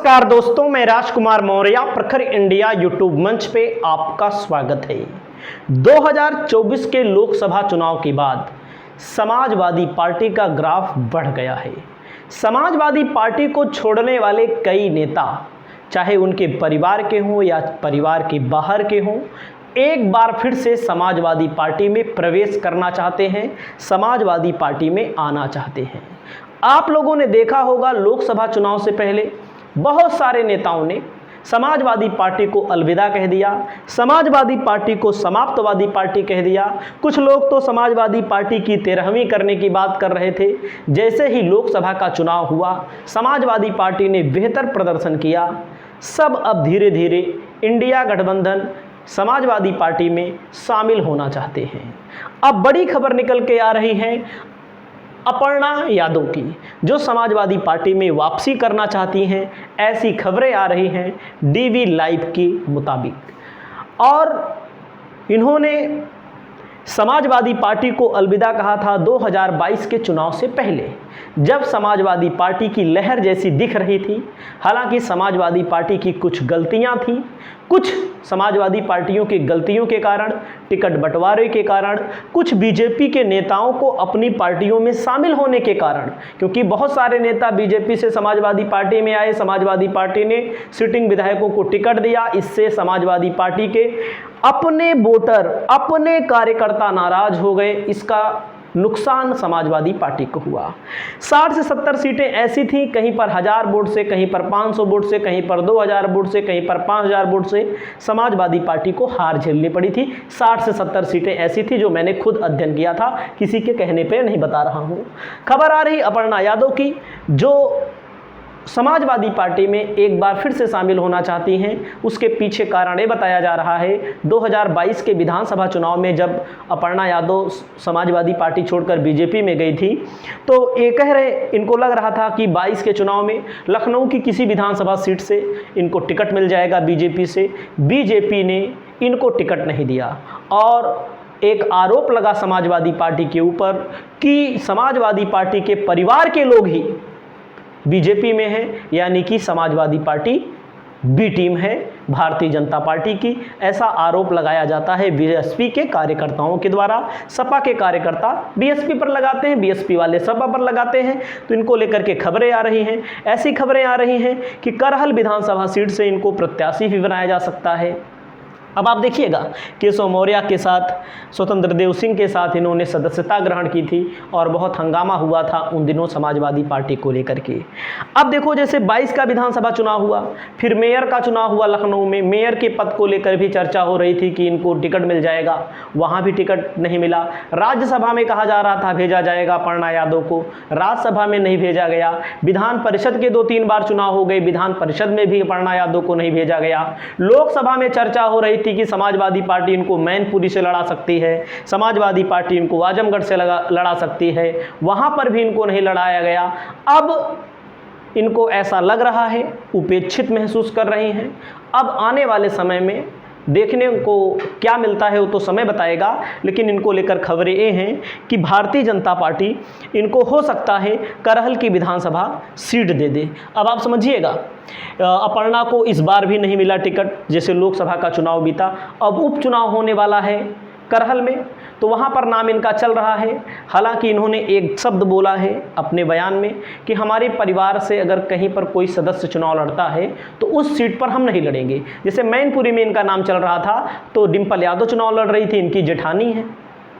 नमस्कार दोस्तों, मैं राजकुमार मौर्य प्रखर इंडिया यूट्यूब मंच पे आपका स्वागत है। 2024 के लोकसभा चुनाव के बाद समाजवादी पार्टी का ग्राफ बढ़ गया है। समाजवादी पार्टी को छोड़ने वाले कई नेता, चाहे उनके परिवार के हों या परिवार के बाहर के हों, एक बार फिर से समाजवादी पार्टी में प्रवेश करना चाहते हैं, समाजवादी पार्टी में आना चाहते हैं। आप लोगों ने देखा होगा, लोकसभा चुनाव से पहले बहुत सारे नेताओं ने समाजवादी पार्टी को अलविदा कह दिया, समाजवादी पार्टी को समाप्तवादी पार्टी कह दिया। कुछ लोग तो समाजवादी पार्टी की 13वीं करने की बात कर रहे थे। जैसे ही लोकसभा का चुनाव हुआ, समाजवादी पार्टी ने बेहतर प्रदर्शन किया। सब अब धीरे धीरे इंडिया गठबंधन समाजवादी पार्टी में शामिल होना चाहते हैं। अब बड़ी खबर निकल के आ रही है अपर्णा यादव की, जो समाजवादी पार्टी में वापसी करना चाहती हैं। ऐसी खबरें आ रही हैं डीवी लाइव के मुताबिक। और इन्होंने समाजवादी पार्टी को अलविदा कहा था 2022 के चुनाव से पहले, जब समाजवादी पार्टी की लहर जैसी दिख रही थी। हालांकि समाजवादी पार्टी की कुछ गलतियां थीं, कुछ समाजवादी पार्टियों की गलतियों के कारण, टिकट बंटवारे के कारण, कुछ बीजेपी के नेताओं को अपनी पार्टियों में शामिल होने के कारण, क्योंकि बहुत सारे नेता बीजेपी से समाजवादी पार्टी में आए, समाजवादी पार्टी ने सिटिंग विधायकों को टिकट दिया। इससे समाजवादी पार्टी के अपने वोटर, अपने कार्यकर्ता नाराज हो गए। इसका नुकसान समाजवादी पार्टी को हुआ। 60 से 70 सीटें ऐसी थीं, कहीं पर 1000 वोट से, कहीं पर 500 वोट से, कहीं पर 2000 वोट से, कहीं पर 5000 वोट से समाजवादी पार्टी को हार झेलनी पड़ी थी। 60 से 70 सीटें ऐसी थी, जो मैंने खुद अध्ययन किया था, किसी के कहने पे नहीं बता रहा हूँ। खबर आ रही अपर्णा यादव की, जो समाजवादी पार्टी में एक बार फिर से शामिल होना चाहती हैं। उसके पीछे कारण ये बताया जा रहा है, 2022 के विधानसभा चुनाव में जब अपर्णा यादव समाजवादी पार्टी छोड़कर बीजेपी में गई थी, तो ये कह रहे, इनको लग रहा था कि 22 के चुनाव में लखनऊ की किसी विधानसभा सीट से इनको टिकट मिल जाएगा बीजेपी से। बीजेपी ने इनको टिकट नहीं दिया और एक आरोप लगा समाजवादी पार्टी के ऊपर कि समाजवादी पार्टी के परिवार के लोग ही बीजेपी में है, यानी कि समाजवादी पार्टी बी टीम है भारतीय जनता पार्टी की। ऐसा आरोप लगाया जाता है बीएसपी के कार्यकर्ताओं के द्वारा। सपा के कार्यकर्ता बीएसपी पर लगाते हैं, बीएसपी वाले सपा पर लगाते हैं। तो इनको लेकर के खबरें आ रही हैं। ऐसी खबरें आ रही हैं कि करहल विधानसभा सीट से इनको प्रत्याशी भी बनाया जा सकता है। अब आप देखिएगा, केशव मौर्य के साथ, स्वतंत्र देव सिंह के साथ इन्होंने सदस्यता ग्रहण की थी और बहुत हंगामा हुआ था उन दिनों समाजवादी पार्टी को लेकर के। अब देखो, जैसे 22 का विधानसभा चुनाव हुआ, फिर मेयर का चुनाव हुआ लखनऊ में। मेयर के पद को लेकर भी चर्चा हो रही थी कि इनको टिकट मिल जाएगा, वहाँ भी टिकट नहीं मिला। राज्यसभा में कहा जा रहा था भेजा जाएगा अपर्णा यादव को, राज्यसभा में नहीं भेजा गया। विधान परिषद के 2-3 बार चुनाव हो गए, विधान परिषद में भी अपर्णा यादव को नहीं भेजा गया। लोकसभा में चर्चा हो रही थी कि समाजवादी पार्टी इनको मैनपुरी से लड़ा सकती है, समाजवादी पार्टी इनको आजमगढ़ से लड़ा सकती है, वहां पर भी इनको नहीं लड़ाया गया। अब इनको ऐसा लग रहा है, उपेक्षित महसूस कर रही हैं। अब आने वाले समय में देखने को क्या मिलता है वो तो समय बताएगा, लेकिन इनको लेकर खबरें ये हैं कि भारतीय जनता पार्टी इनको हो सकता है करहल की विधानसभा सीट दे दे। अब आप समझिएगा, अपर्णा को इस बार भी नहीं मिला टिकट, जैसे लोकसभा का चुनाव बीता। अब उपचुनाव होने वाला है करहल में, तो वहाँ पर नाम इनका चल रहा है। हालांकि इन्होंने एक शब्द बोला है अपने बयान में कि हमारे परिवार से अगर कहीं पर कोई सदस्य चुनाव लड़ता है तो उस सीट पर हम नहीं लड़ेंगे। जैसे मैनपुरी में इनका नाम चल रहा था, तो डिम्पल यादव चुनाव लड़ रही थी, इनकी जेठानी है,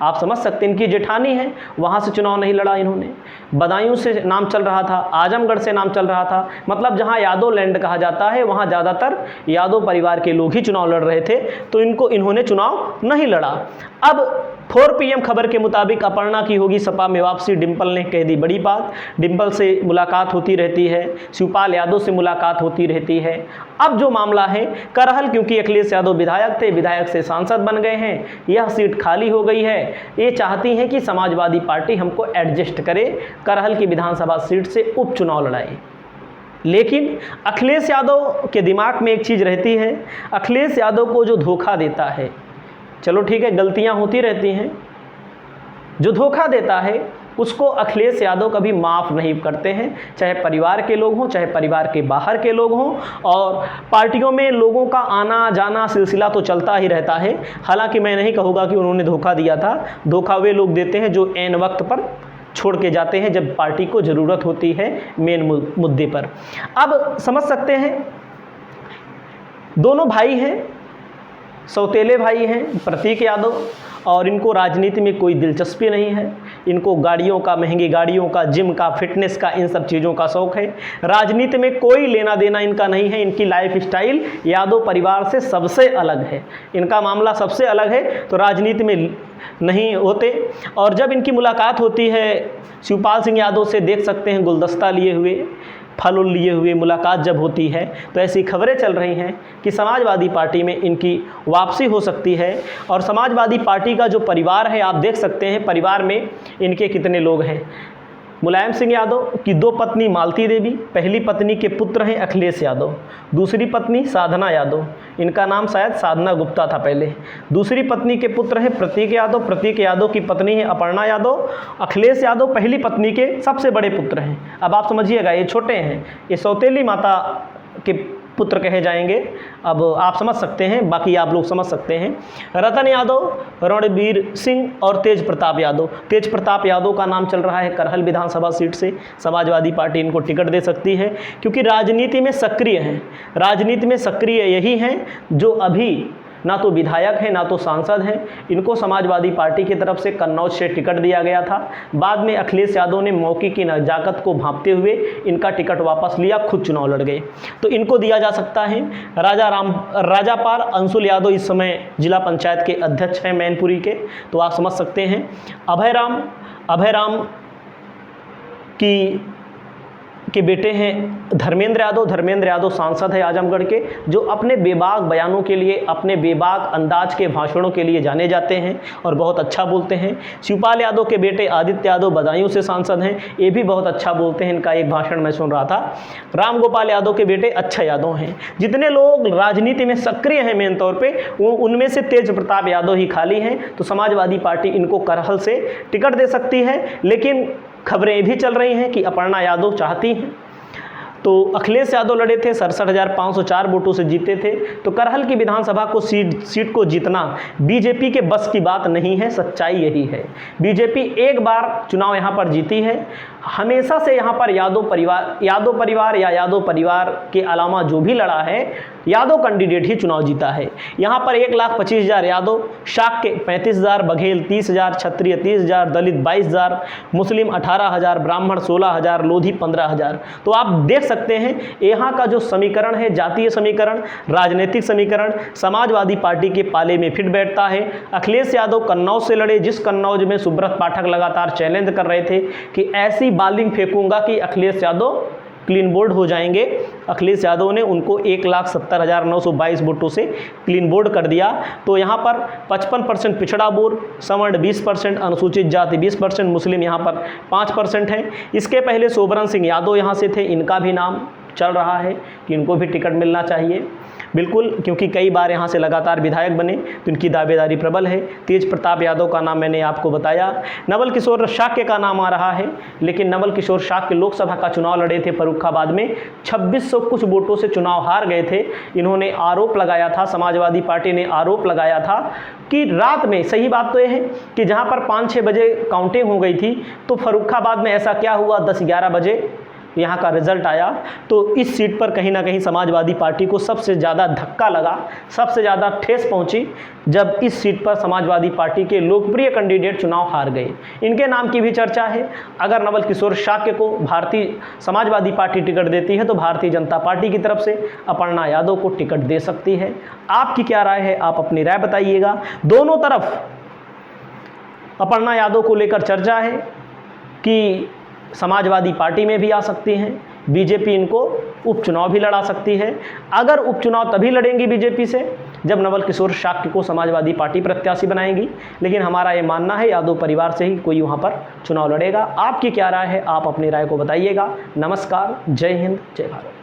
आप समझ सकते हैं, इनकी जेठानी है, वहाँ से चुनाव नहीं लड़ा इन्होंने। बदायूं से नाम चल रहा था, आजमगढ़ से नाम चल रहा था, मतलब जहाँ यादव लैंड कहा जाता है वहाँ ज़्यादातर यादव परिवार के लोग ही चुनाव लड़ रहे थे, तो इन्होंने चुनाव नहीं लड़ा। अब 4 PM खबर के मुताबिक अपर्णा की होगी सपा में वापसी। डिम्पल ने कह दी बड़ी बात। डिम्पल से मुलाकात होती रहती है, शिवपाल यादव से मुलाकात होती रहती है। अब जो मामला है करहल, क्योंकि अखिलेश यादव विधायक थे, विधायक से सांसद बन गए हैं, यह सीट खाली हो गई है। ये चाहती हैं कि समाजवादी पार्टी हमको एडजस्ट करे, करहल की विधानसभा सीट से उपचुनाव लड़ाए। लेकिन अखिलेश यादव के दिमाग में एक चीज़ रहती है, अखिलेश यादव को जो धोखा देता है, चलो ठीक है गलतियां होती रहती हैं, जो धोखा देता है उसको अखिलेश यादव कभी माफ़ नहीं करते हैं, चाहे परिवार के लोग हों, चाहे परिवार के बाहर के लोग हों। और पार्टियों में लोगों का आना जाना सिलसिला तो चलता ही रहता है। हालांकि मैं नहीं कहूँगा कि उन्होंने धोखा दिया था, धोखा वे लोग देते हैं जो ऐन वक्त पर छोड़ के जाते हैं जब पार्टी को ज़रूरत होती है मेन मुद्दे पर। अब समझ सकते हैं, दोनों भाई हैं, सौतेले भाई हैं, प्रतीक यादव, और इनको राजनीति में कोई दिलचस्पी नहीं है। इनको गाड़ियों का, महंगी गाड़ियों का, जिम का, फिटनेस का, इन सब चीज़ों का शौक़ है। राजनीति में कोई लेना देना इनका नहीं है। इनकी लाइफ स्टाइल यादव परिवार से सबसे अलग है, इनका मामला सबसे अलग है, तो राजनीति में नहीं होते। और जब इनकी मुलाकात होती है शिवपाल सिंह यादव से, देख सकते हैं गुलदस्ता लिए हुए, फल लिए हुए मुलाकात जब होती है, तो ऐसी खबरें चल रही हैं कि समाजवादी पार्टी में इनकी वापसी हो सकती है। और समाजवादी पार्टी का जो परिवार है, आप देख सकते हैं परिवार में इनके कितने लोग हैं। मुलायम सिंह यादव की 2 पत्नी मालती देवी, पहली पत्नी के पुत्र हैं अखिलेश यादव, दूसरी पत्नी साधना यादव, इनका नाम शायद साधना गुप्ता था पहले। दूसरी पत्नी के पुत्र हैं प्रतीक यादव, प्रतीक यादव की पत्नी है अपर्णा यादव। अखिलेश यादव पहली पत्नी के सबसे बड़े पुत्र हैं। अब आप समझिएगा, ये छोटे हैं, ये सौतेली माता के पुत्र कहे जाएंगे। अब आप समझ सकते हैं, बाकी आप लोग समझ सकते हैं। रतन यादव, रणबीर सिंह और तेज प्रताप यादव। तेज प्रताप यादव का नाम चल रहा है करहल विधानसभा सीट से, समाजवादी पार्टी इनको टिकट दे सकती है क्योंकि राजनीति में सक्रिय हैं। राजनीति में सक्रिय यही हैं जो अभी ना तो विधायक हैं ना तो सांसद हैं। इनको समाजवादी पार्टी की तरफ से कन्नौज से टिकट दिया गया था। बाद में अखिलेश यादव ने मौके की नजाकत को भांपते हुए इनका टिकट वापस लिया, खुद चुनाव लड़ गए, तो इनको दिया जा सकता है। राजापाल अंशुल यादव इस समय जिला पंचायत के अध्यक्ष हैं मैनपुरी के, तो आप समझ सकते हैं। अभय राम के बेटे हैं धर्मेंद्र यादव सांसद है आजमगढ़ के, जो अपने बेबाक बयानों के लिए, अपने बेबाक अंदाज के भाषणों के लिए जाने जाते हैं और बहुत अच्छा बोलते हैं। शिवपाल यादव के बेटे आदित्य यादव बदायूं से सांसद हैं, ये भी बहुत अच्छा बोलते हैं, इनका एक भाषण मैं सुन रहा था। राम गोपाल यादव के बेटे अक्षय यादव हैं। जितने लोग राजनीति में सक्रिय हैं मेन तौर पर, उनमें से तेज प्रताप यादव ही खाली हैं, तो समाजवादी पार्टी इनको करहल से टिकट दे सकती है। लेकिन खबरें भी चल रही हैं कि अपर्णा यादव चाहती हैं, तो अखिलेश यादव लड़े थे, 67,504 वोटों से जीते थे, तो करहल की विधानसभा को सीट को जीतना बीजेपी के बस की बात नहीं है। सच्चाई यही है, बीजेपी एक बार चुनाव यहाँ पर जीती है। हमेशा से यहाँ पर यादव परिवार के अलावा जो भी लड़ा है, यादव कैंडिडेट ही चुनाव जीता है। यहाँ पर 1,25,000 यादव, शाक्य 35,000, बघेल 30,000, क्षत्रिय 30,000, दलित 22,000, मुस्लिम 18,000, ब्राह्मण 16,000, लोधी 15,000। तो आप देख सकते हैं यहाँ का जो समीकरण है, जातीय समीकरण, राजनीतिक समीकरण, समाजवादी पार्टी के पाले में फिट बैठता है। अखिलेश यादव कन्नौज से लड़े, जिस कन्नौज में सुब्रत पाठक लगातार चैलेंज कर रहे थे कि ऐसी बॉलिंग फेंकूंगा कि अखिलेश यादव क्लीन बोर्ड हो जाएंगे। अखिलेश यादव ने उनको 1,70,922 वोटों से क्लीन बोर्ड कर दिया। तो यहाँ पर 55% पिछड़ा वर्ग, सवर्ण 20%, अनुसूचित जाति 20%, मुस्लिम यहाँ पर 5% हैं। इसके पहले सोबरन सिंह यादव यहाँ से थे, इनका भी नाम चल रहा है कि इनको भी टिकट मिलना चाहिए, बिल्कुल, क्योंकि कई बार यहाँ से लगातार विधायक बने, तो इनकी दावेदारी प्रबल है। तेज प्रताप यादव का नाम मैंने आपको बताया। नवल किशोर शाक्य का नाम आ रहा है, लेकिन नवल किशोर शाक्य लोकसभा का चुनाव लड़े थे फर्रुखाबाद में, 2600 कुछ वोटों से चुनाव हार गए थे। इन्होंने आरोप लगाया था, समाजवादी पार्टी ने आरोप लगाया था कि रात में, सही बात तो यह है कि जहाँ पर 5-6 बजे काउंटिंग हो गई थी, तो फर्रुखाबाद में ऐसा क्या हुआ, 10-11 बजे यहाँ का रिजल्ट आया। तो इस सीट पर कहीं ना कहीं समाजवादी पार्टी को सबसे ज़्यादा धक्का लगा, सबसे ज़्यादा ठेस पहुँची, जब इस सीट पर समाजवादी पार्टी के लोकप्रिय कैंडिडेट चुनाव हार गए। इनके नाम की भी चर्चा है। अगर नवल किशोर शाक्य को भारतीय समाजवादी पार्टी टिकट देती है, तो भारतीय जनता पार्टी की तरफ से अपर्णा यादव को टिकट दे सकती है। आपकी क्या राय है, आप अपनी राय बताइएगा। दोनों तरफ अपर्णा यादव को लेकर चर्चा है कि समाजवादी पार्टी में भी आ सकती हैं, बीजेपी इनको उपचुनाव भी लड़ा सकती है। अगर उपचुनाव तभी लड़ेंगी बीजेपी से जब नवल किशोर शाक्य को समाजवादी पार्टी प्रत्याशी बनाएंगी, लेकिन हमारा ये मानना है यादव परिवार से ही कोई वहाँ पर चुनाव लड़ेगा। आपकी क्या राय है, आप अपनी राय को बताइएगा। नमस्कार, जय हिंद, जय भारत।